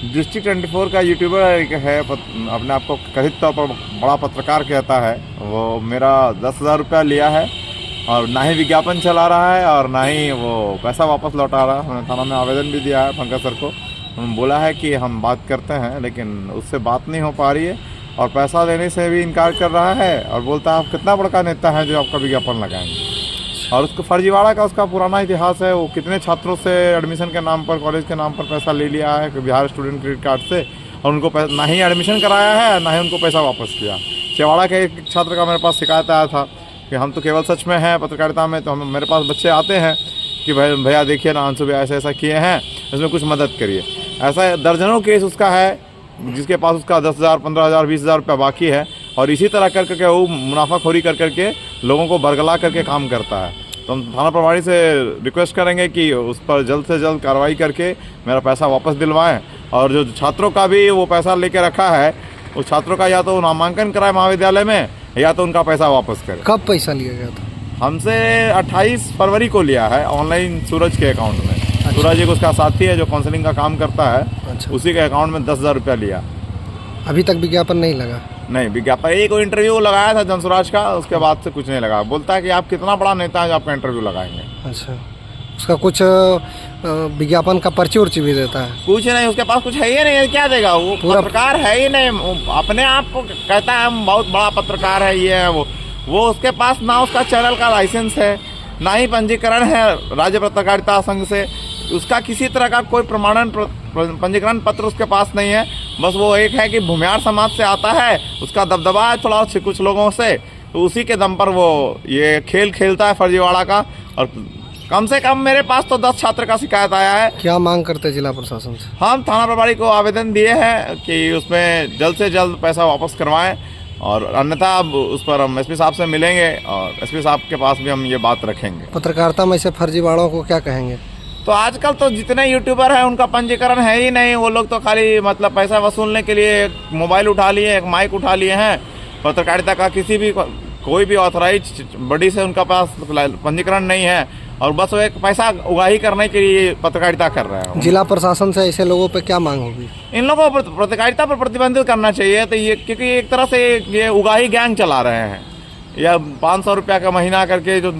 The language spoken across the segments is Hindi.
डिस्ट्रिक्ट 24 का यूट्यूबर है, अपने आप को कथित तौर पर बड़ा पत्रकार कहता है। वो मेरा 10,000 रुपया लिया है और ना ही विज्ञापन चला रहा है और ना ही वो पैसा वापस लौटा रहा है। हमने थाना में आवेदन भी दिया है पंकज सर को। उन्होंने बोला है कि हम बात करते हैं, लेकिन उससे बात नहीं हो पा रही है और पैसा देने से भी इनकार कर रहा है और बोलता है आप कितना बड़का नेता है जो आपका विज्ञापन लगाएंगे। और उसको फर्जीवाड़ा का उसका पुराना इतिहास है। वो कितने छात्रों से एडमिशन के नाम पर, कॉलेज के नाम पर पैसा ले लिया है बिहार स्टूडेंट क्रेडिट कार्ड से और उनको ना ही एडमिशन कराया है ना ही उनको पैसा वापस किया। छिंदवाड़ा के एक छात्र का मेरे पास शिकायत आया था कि हम तो केवल सच में हैं पत्रकारिता में, तो हम मेरे पास बच्चे आते हैं कि भैया देखिए ना अंशु भैया ऐसा ऐसा किए हैं, इसमें कुछ मदद करिए। ऐसा दर्जनों केस उसका है जिसके पास उसका 10,000, 15,000, 20,000 रुपया बाकी है और इसी तरह कर करके वो मुनाफाखोरी कर करके लोगों को बरगला करके काम करता है। तो हम थाना प्रभारी से रिक्वेस्ट करेंगे कि उस पर जल्द से जल्द कार्रवाई करके मेरा पैसा वापस दिलवाएं और जो छात्रों का भी वो पैसा लेके रखा है उस छात्रों का या तो नामांकन कराए महाविद्यालय में या तो उनका पैसा वापस करें। कब पैसा लिया गया था? हमसे 28 फरवरी को लिया है ऑनलाइन सूरज के अकाउंट में। सूरज एक उसका साथी है जो काउंसलिंग का काम करता है। अच्छा। उसी के अकाउंट में 10,000 रुपया लिया। अभी तक विज्ञापन नहीं लगा? नहीं, विज्ञापन एक इंटरव्यू लगाया था जनसुराज का, उसके बाद से कुछ नहीं लगा। बोलता है कि आप कितना बड़ा नेता है जो आपका इंटरव्यू लगाएंगे। अच्छा, उसका कुछ विज्ञापन का पर्ची उर्ची भी देता है? कुछ नहीं, उसके पास कुछ है ही नहीं, क्या देगा? वो पत्रकार है ही नहीं। अपने आप को कहता है हम बहुत बड़ा पत्रकार है, ये है वो उसके पास ना उसका चैनल का लाइसेंस है ना ही पंजीकरण है राज्य पत्रकारिता संघ से। उसका किसी तरह का कोई प्रमाणन पंजीकरण पत्र उसके पास नहीं है। बस वो एक है कि भूमिहार समाज से आता है, उसका दबदबा है थोड़ा कुछ लोगों से, तो उसी के दम पर वो ये खेल खेलता है फर्जीवाड़ा का। और कम से कम मेरे पास तो 10 छात्र का शिकायत आया है। क्या मांग करते हैं जिला प्रशासन से? हम थाना प्रभारी को आवेदन दिए हैं कि उसमें जल्द से जल्द पैसा वापस करवाएं और अन्यथा अब उस पर हम एसपी साहब से मिलेंगे और एसपी साहब के पास भी हम ये बात रखेंगे। पत्रकारिता में ऐसे फर्जीवाड़ों को क्या कहेंगे? तो आजकल तो जितने यूट्यूबर हैं उनका पंजीकरण है ही नहीं। वो लोग तो खाली मतलब पैसा वसूलने के लिए एक मोबाइल उठा लिए, एक माइक उठा लिए हैं। पत्रकारिता का किसी भी कोई भी ऑथराइज बॉडी से उनका पास पंजीकरण नहीं है और बस वो एक पैसा उगाही करने के लिए पत्रकारिता कर रहे हैं। जिला प्रशासन से ऐसे लोगों पे क्या मांग होगी? इन लोगों को पत्रकारिता पर प्रतिबंधित करना चाहिए। तो ये क्योंकि एक तरह से ये उगाही गैंग चला रहे हैं। या 500 रुपया का महीना करके जो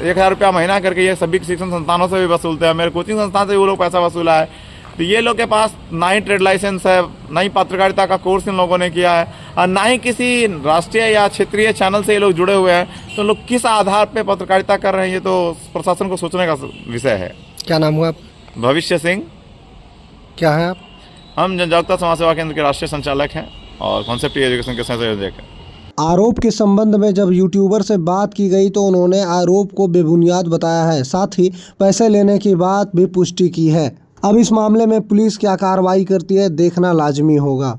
1,000 रुपया महीना करके ये सभी शिक्षण संस्थानों से भी वसूलते हैं। मेरे कोचिंग संस्थान से भी वो लोग पैसा वसूला है। तो ये लोग के पास ना ही ट्रेड लाइसेंस है, ना ही पत्रकारिता का कोर्स इन लोगों ने किया है और ना ही किसी राष्ट्रीय या क्षेत्रीय चैनल से ये लोग जुड़े हुए हैं। तो लोग किस आधार पे पत्रकारिता कर रहे हैं, ये तो प्रशासन को सोचने का विषय है। क्या नाम हुआ आप? भविष्य सिंह। क्या है आप? हम जनजागरूकता समाज सेवा केंद्र के राष्ट्रीय संचालक हैं और कॉन्सेप्ट एजुकेशन के संयोजक हैं। आरोप के संबंध में जब यूट्यूबर से बात की गई तो उन्होंने आरोप को बेबुनियाद बताया है, साथ ही पैसे लेने की बात भी पुष्टि की है। अब इस मामले में पुलिस क्या कार्रवाई करती है देखना लाजमी होगा।